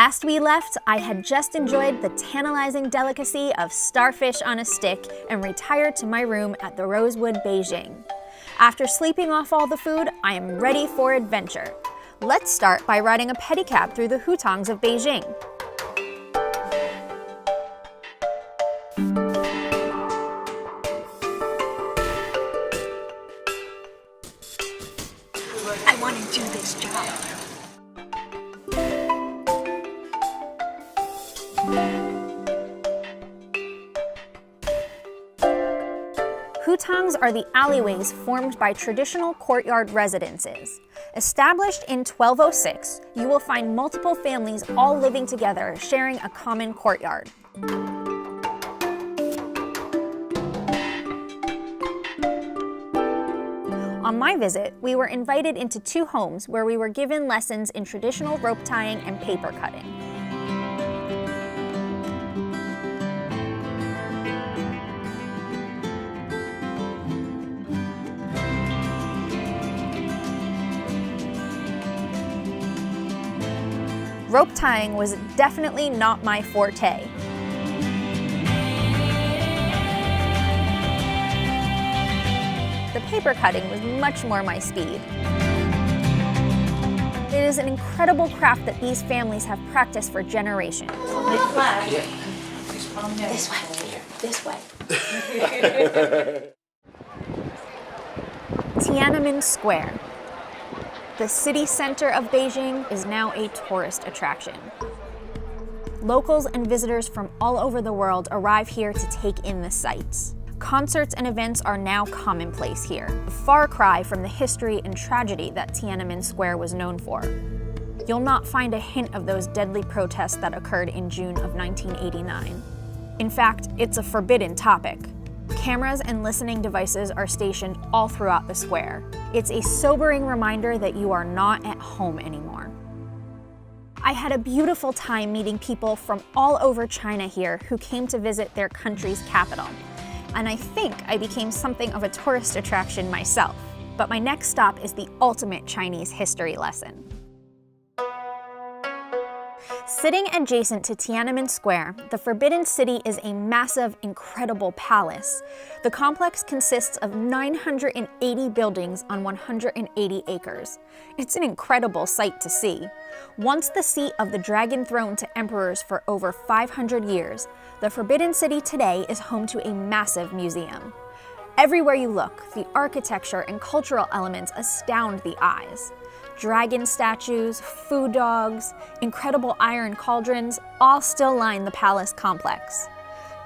Last we left, I had just enjoyed the tantalizing delicacy of starfish on a stick and retired to my room at the Rosewood, Beijing. After sleeping off all the food, I am ready for adventure. Let's start by riding a pedicab through the hutongs of Beijing. I want to do this job. Hutongs are the alleyways formed by traditional courtyard residences. Established in 1206, you will find multiple families all living together, sharing a common courtyard. On my visit, we were invited into 2 homes where we were given lessons in traditional rope tying and paper cutting. Rope tying was definitely not my forte. The paper cutting was much more my speed. It is an incredible craft that these families have practiced for generations. This way. This way. Tiananmen Square. The city center of Beijing is now a tourist attraction. Locals and visitors from all over the world arrive here to take in the sights. Concerts and events are now commonplace here, a far cry from the history and tragedy that Tiananmen Square was known for. You'll not find a hint of those deadly protests that occurred in June of 1989. In fact, it's a forbidden topic. Cameras and listening devices are stationed all throughout the square. It's a sobering reminder that you are not at home anymore. I had a beautiful time meeting people from all over China here who came to visit their country's capital. And I think I became something of a tourist attraction myself. But my next stop is the ultimate Chinese history lesson. Sitting adjacent to Tiananmen Square, the Forbidden City is a massive, incredible palace. The complex consists of 980 buildings on 180 acres. It's an incredible sight to see. Once the seat of the dragon throne to emperors for over 500 years, the Forbidden City today is home to a massive museum. Everywhere you look, the architecture and cultural elements astound the eyes. Dragon statues, food dogs, incredible iron cauldrons all still line the palace complex.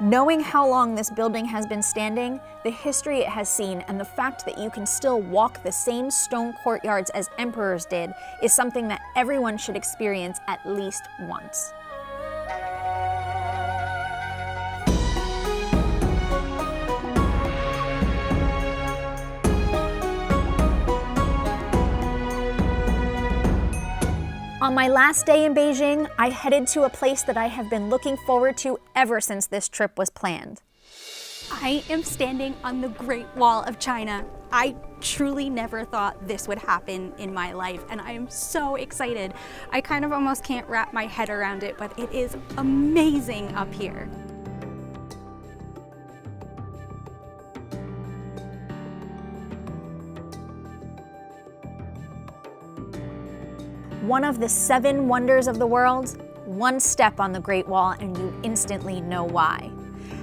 Knowing how long this building has been standing, the history it has seen, and the fact that you can still walk the same stone courtyards as emperors did is something that everyone should experience at least once. On my last day in Beijing, I headed to a place that I have been looking forward to ever since this trip was planned. I am standing on the Great Wall of China. I truly never thought this would happen in my life, and I am so excited. I kind of almost can't wrap my head around it, but it is amazing up here. One of the 7 wonders of the world, one step on the Great Wall and you instantly know why.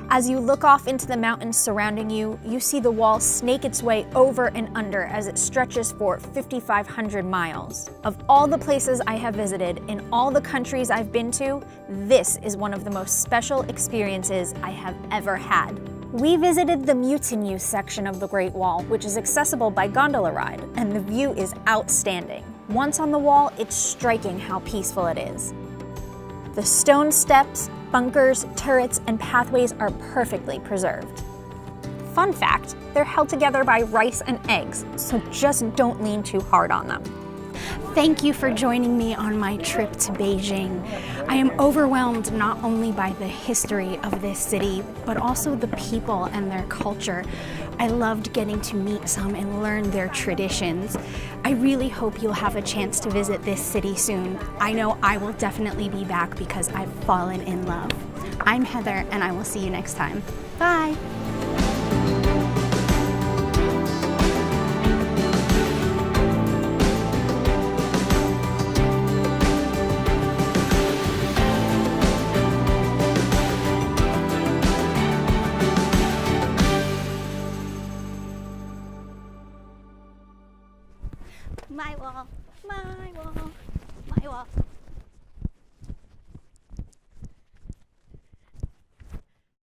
As you look off into the mountains surrounding you, you see the wall snake its way over and under as it stretches for 5,500 miles. Of all the places I have visited, in all the countries I've been to, this is one of the most special experiences I have ever had. We visited the Mutiny section of the Great Wall, which is accessible by gondola ride, and the view is outstanding. Once on the wall, it's striking how peaceful it is. The stone steps, bunkers, turrets, and pathways are perfectly preserved. Fun fact, they're held together by rice and eggs, so just don't lean too hard on them. Thank you for joining me on my trip to Beijing. I am overwhelmed not only by the history of this city, but also the people and their culture. I loved getting to meet some and learn their traditions. I really hope you'll have a chance to visit this city soon. I know I will definitely be back because I've fallen in love. I'm Heather, and I will see you next time. Bye! My wall, my wall, my wall.